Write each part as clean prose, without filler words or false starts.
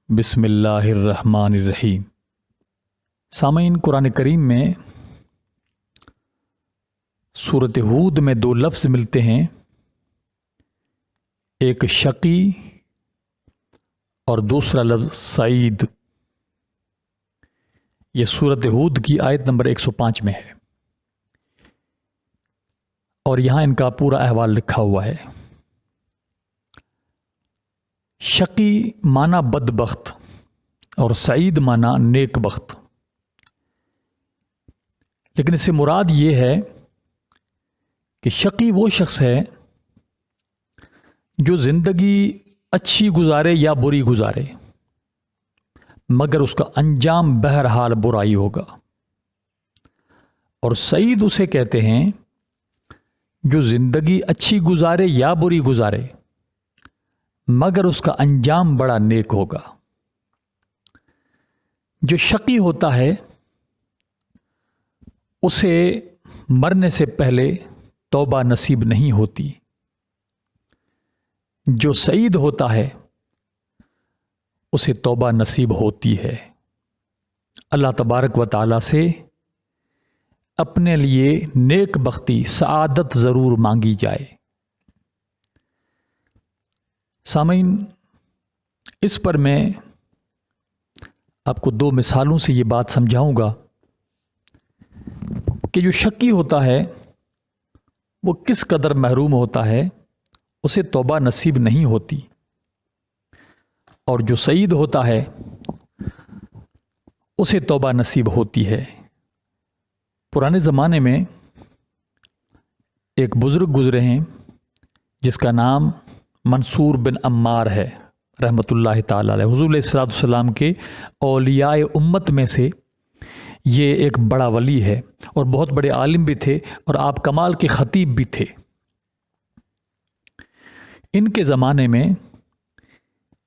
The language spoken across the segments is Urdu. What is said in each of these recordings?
بسم اللہ الرحمن الرحیم۔ سامعین، قرآن کریم میں سورۃ ہود میں دو لفظ ملتے ہیں، ایک شقی اور دوسرا لفظ سعید۔ یہ سورۃ ہود کی آیت نمبر 105 میں ہے اور یہاں ان کا پورا احوال لکھا ہوا ہے۔ شقی معنی بدبخت اور سعید معنی نیک بخت، لیکن اس سے مراد یہ ہے کہ شقی وہ شخص ہے جو زندگی اچھی گزارے یا بری گزارے مگر اس کا انجام بہرحال برائی ہوگا، اور سعید اسے کہتے ہیں جو زندگی اچھی گزارے یا بری گزارے مگر اس کا انجام بڑا نیک ہوگا۔ جو شقی ہوتا ہے اسے مرنے سے پہلے توبہ نصیب نہیں ہوتی، جو سعید ہوتا ہے اسے توبہ نصیب ہوتی ہے۔ اللہ تبارک و تعالی سے اپنے لیے نیک بختی سعادت ضرور مانگی جائے۔ سامعین، اس پر میں آپ کو دو مثالوں سے یہ بات سمجھاؤں گا کہ جو شقی ہوتا ہے وہ کس قدر محروم ہوتا ہے، اسے توبہ نصیب نہیں ہوتی، اور جو سعید ہوتا ہے اسے توبہ نصیب ہوتی ہے۔ پرانے زمانے میں ایک بزرگ گزرے ہیں جس کا نام منصور بن عمار ہے رحمۃ اللہ تعالی علیہ۔ حضور علیہ الصلوۃ والسلام کے اولیاء امت میں سے یہ ایک بڑا ولی ہے اور بہت بڑے عالم بھی تھے اور آپ کمال کے خطیب بھی تھے۔ ان کے زمانے میں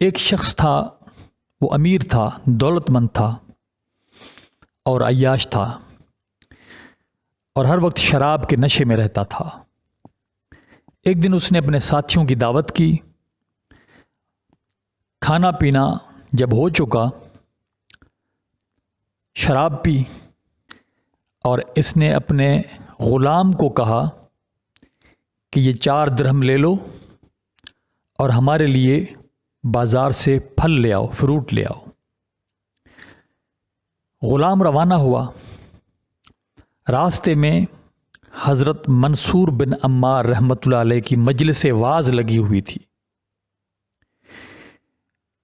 ایک شخص تھا، وہ امیر تھا، دولت مند تھا اور عیاش تھا، اور ہر وقت شراب کے نشے میں رہتا تھا۔ ایک دن اس نے اپنے ساتھیوں کی دعوت کی، کھانا پینا جب ہو چکا، شراب پی، اور اس نے اپنے غلام کو کہا کہ یہ 4 درہم لے لو اور ہمارے لیے بازار سے پھل لے آؤ، فروٹ لے آؤ۔ غلام روانہ ہوا۔ راستے میں حضرت منصور بن عمار رحمۃ اللہ علیہ کی مجلس واعظ لگی ہوئی تھی۔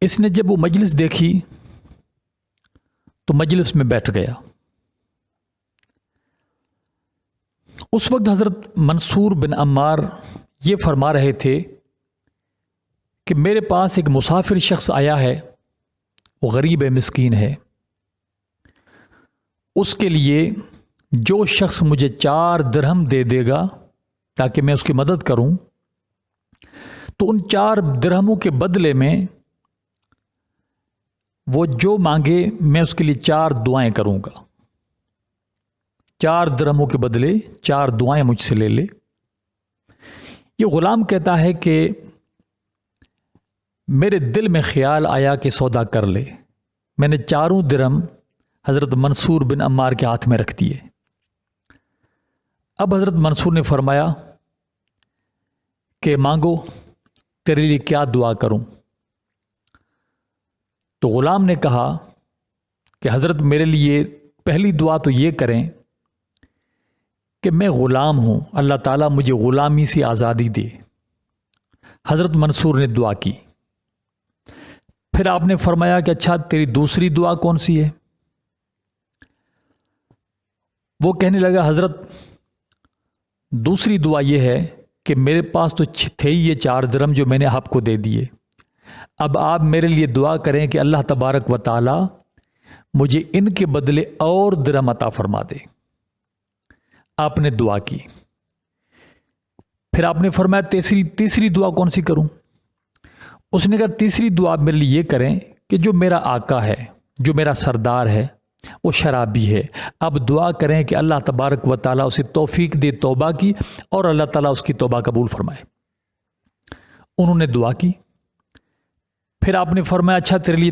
اس نے جب وہ مجلس دیکھی تو مجلس میں بیٹھ گیا۔ اس وقت حضرت منصور بن عمار یہ فرما رہے تھے کہ میرے پاس ایک مسافر شخص آیا ہے، وہ غریب ہے، مسکین ہے، اس کے لیے جو شخص مجھے 4 درہم دے دے گا تاکہ میں اس کی مدد کروں، تو ان 4 درہموں کے بدلے میں وہ جو مانگے میں اس کے لیے 4 دعائیں کروں گا۔ 4 درہموں کے بدلے 4 دعائیں مجھ سے لے لے۔ یہ غلام کہتا ہے کہ میرے دل میں خیال آیا کہ سودا کر لے۔ میں نے 4 درہم حضرت منصور بن عمار کے ہاتھ میں رکھ دیے۔ اب حضرت منصور نے فرمایا کہ مانگو، تیرے لیے کیا دعا کروں؟ تو غلام نے کہا کہ حضرت میرے لیے پہلی دعا تو یہ کریں کہ میں غلام ہوں، اللہ تعالیٰ مجھے غلامی سے آزادی دے۔ حضرت منصور نے دعا کی۔ پھر آپ نے فرمایا کہ اچھا تیری دوسری دعا کون سی ہے؟ وہ کہنے لگا حضرت دوسری دعا یہ ہے کہ میرے پاس تو تھے ہی یہ 4 درہم جو میں نے آپ کو دے دیے، اب آپ میرے لیے دعا کریں کہ اللہ تبارک و تعالی مجھے ان کے بدلے اور درہم عطا فرما دے۔ آپ نے دعا کی۔ پھر آپ نے فرمایا تیسری دعا کون سی کروں؟ اس نے کہا تیسری دعا میرے لیے یہ کریں کہ جو میرا آقا ہے، جو میرا سردار ہے، وہ شرابی ہے، اب دعا کریں کہ اللہ تبارک و تعالیٰ اسے توفیق دے توبہ کی اور اللہ تعالیٰ اس کی توبہ قبول فرمائے۔ انہوں نے دعا کی۔ پھر آپ نے فرمایا اچھا تیرے لیے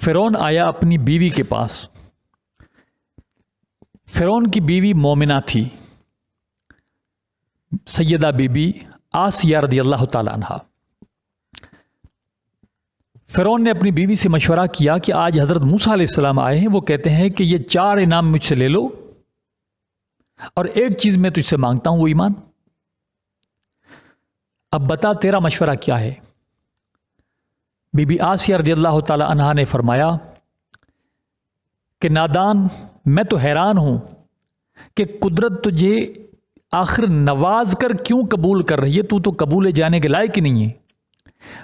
فرعون آیا اپنی بیوی کے پاس. فرعون کی بیوی مومنہ تھی, سیدہ بی بی آسیہ رضی اللہ تعالیٰ عنہا. فرعون نے اپنی بیوی سے مشورہ کیا کہ آج حضرت موسیٰ علیہ السلام آئے ہیں, وہ کہتے ہیں کہ یہ 4 انعام مجھ سے لے لو اور ایک چیز میں تجھ سے مانگتا ہوں, وہ ایمان. اب بتا تیرا مشورہ کیا ہے؟ بی بی آسیہ رضی اللہ تعالی عنہا نے فرمایا کہ نادان, میں تو حیران ہوں کہ قدرت تجھے آخر نواز کر کیوں قبول کر رہی ہے. تو قبول جانے کے لائق ہی نہیں ہے.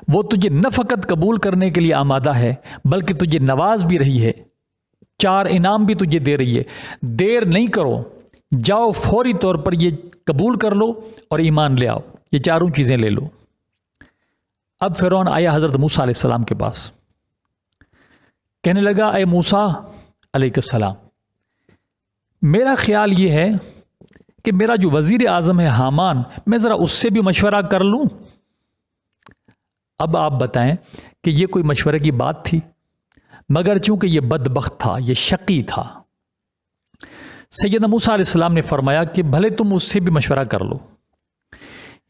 وہ تجھے نہ فقط قبول کرنے کے لیے آمادہ ہے بلکہ تجھے نواز بھی رہی ہے, 4 انعام بھی تجھے دے رہی ہے. دیر نہیں کرو, جاؤ فوری طور پر یہ قبول کر لو اور ایمان لے آؤ, یہ 4 چیزیں لے لو. اب فرعون آیا حضرت موسیٰ علیہ السلام کے پاس, کہنے لگا اے موسیٰ علیہ السلام, میرا خیال یہ ہے کہ میرا جو وزیر اعظم ہے حامان, میں ذرا اس سے بھی مشورہ کر لوں. اب آپ بتائیں کہ یہ کوئی مشورے کی بات تھی؟ مگر چونکہ یہ بدبخت تھا, یہ شقی تھا, سیدنا موسیٰ علیہ السلام نے فرمایا کہ بھلے تم اس سے بھی مشورہ کر لو.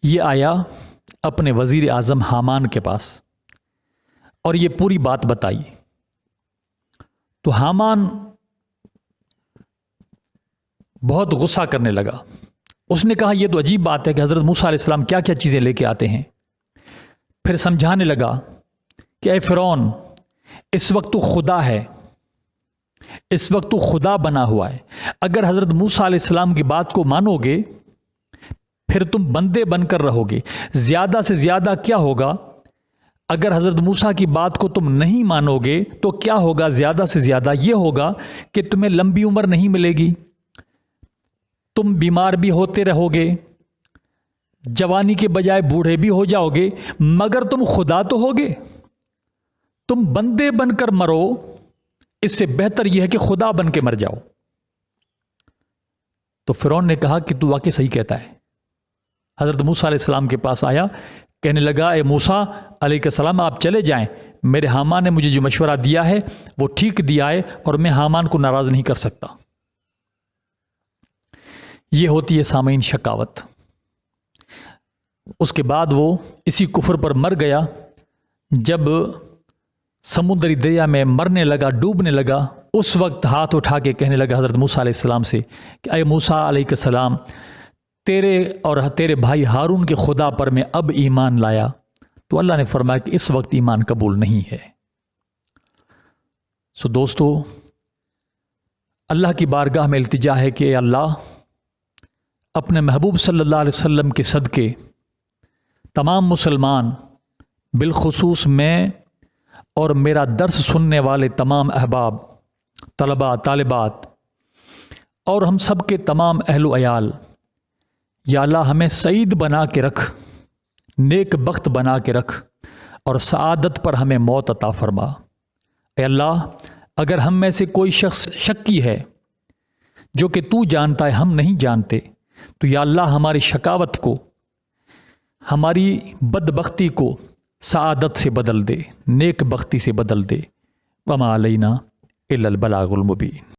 یہ آیا اپنے وزیر اعظم حامان کے پاس اور یہ پوری بات بتائی. تو حامان بہت غصہ کرنے لگا. اس نے کہا یہ تو عجیب بات ہے کہ حضرت موسیٰ علیہ السلام کیا کیا چیزیں لے کے آتے ہیں. پھر سمجھانے لگا کہ اے فرعون, اس وقت تو خدا ہے, اس وقت تو خدا بنا ہوا ہے. اگر حضرت موسیٰ علیہ السلام کی بات کو مانو گے پھر تم بندے بن کر رہو گے. زیادہ سے زیادہ کیا ہوگا, اگر حضرت موسیٰ کی بات کو تم نہیں مانو گے تو کیا ہوگا, زیادہ سے زیادہ یہ ہوگا کہ تمہیں لمبی عمر نہیں ملے گی, تم بیمار بھی ہوتے رہو گے, جوانی کے بجائے بوڑھے بھی ہو جاؤ گے, مگر تم خدا تو ہوگے. تم بندے بن کر مرو, اس سے بہتر یہ ہے کہ خدا بن کے مر جاؤ. تو فرعون نے کہا کہ تو واقعی صحیح کہتا ہے. حضرت موسیٰ علیہ السلام کے پاس آیا, کہنے لگا اے موسیٰ علیہ السلام, آپ چلے جائیں, میرے حامان نے مجھے جو مشورہ دیا ہے وہ ٹھیک دیا ہے اور میں حامان کو ناراض نہیں کر سکتا. یہ ہوتی ہے سامعین شقاوت. اس کے بعد وہ اسی کفر پر مر گیا. جب سمندری دریا میں مرنے لگا, ڈوبنے لگا, اس وقت ہاتھ اٹھا کے کہنے لگا حضرت موسیٰ علیہ السلام سے کہ اے موسیٰ علیہ السلام, تیرے اور تیرے بھائی ہارون کے خدا پر میں اب ایمان لایا. تو اللہ نے فرمایا کہ اس وقت ایمان قبول نہیں ہے. سو دوستو, اللہ کی بارگاہ میں التجا ہے کہ اے اللہ, اپنے محبوب صلی اللہ علیہ وسلم کے صدقے تمام مسلمان, بالخصوص میں اور میرا درس سننے والے تمام احباب, طلباء, طالبات اور ہم سب کے تمام اہل و عیال, یا اللہ ہمیں سعید بنا کے رکھ, نیک بخت بنا کے رکھ اور سعادت پر ہمیں موت عطا فرما. اے اللہ, اگر ہم میں سے کوئی شخص شکی ہے جو کہ تو جانتا ہے, ہم نہیں جانتے, تو یا اللہ ہماری شقاوت کو, ہماری بدبختی کو سعادت سے بدل دے, نیک بختی سے بدل دے. وما علینا الا البلاغ المبین.